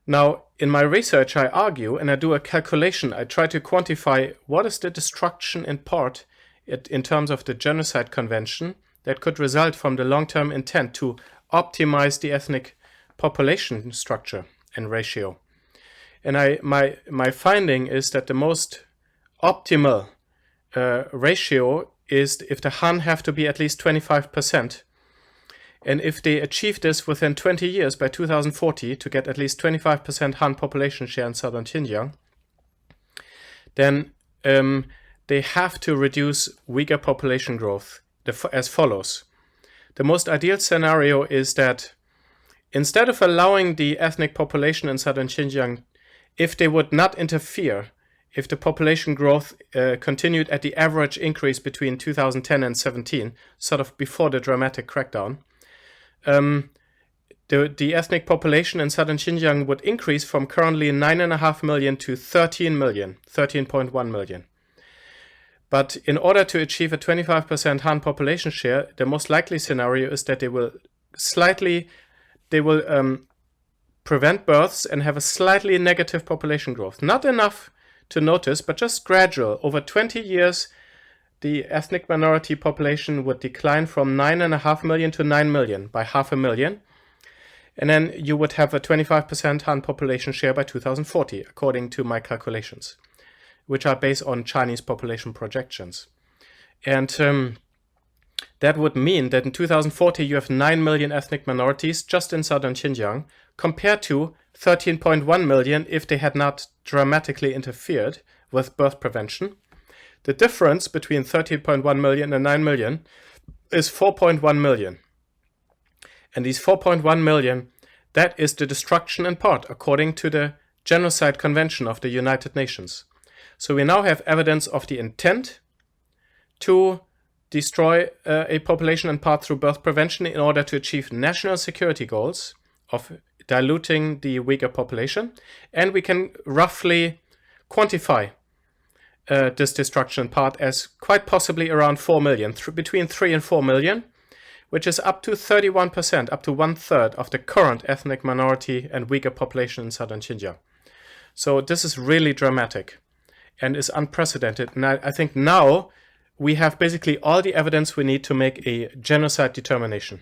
Now, in my research, I argue and I do a calculation. I try to quantify what is the destruction in part in terms of the Genocide Convention that could result from the long-term intent to optimize the ethnic population structure and ratio. And my finding is that the most optimal ratio is if the Han have to be at least 25%. And if they achieve this within 20 years, by 2040, to get at least 25% Han population share in southern Xinjiang, then they have to reduce Uyghur population growth as follows. The most ideal scenario is that instead of allowing the ethnic population in southern Xinjiang, if they would not interfere, if the population growth continued at the average increase between 2010 and 17, sort of before the dramatic crackdown, the ethnic population in southern Xinjiang would increase from currently 9.5 million to 13 million, 13.1 million. But in order to achieve a 25% Han population share, the most likely scenario is that they will prevent births and have a slightly negative population growth. Not enough to notice, but just gradual. Over 20 years, the ethnic minority population would decline from 9.5 million to 9 million by 500,000. And then you would have a 25% Han population share by 2040, according to my calculations, which are based on Chinese population projections. And that would mean that in 2040 you have 9 million ethnic minorities just in southern Xinjiang, compared to 13.1 million if they had not dramatically interfered with birth prevention. The difference between 13.1 million and 9 million is 4.1 million. And these 4.1 million, that is the destruction in part, according to the Genocide Convention of the United Nations. So we now have evidence of the intent to destroy a population in part through birth prevention in order to achieve national security goals of diluting the Uyghur population. And we can roughly quantify this destruction in part as quite possibly around 4 million, between 3 and 4 million, which is up to 31%, up to 1/3 of the current ethnic minority and Uyghur population in southern Xinjiang. So this is really dramatic and is unprecedented. And I think now we have basically all the evidence we need to make a genocide determination.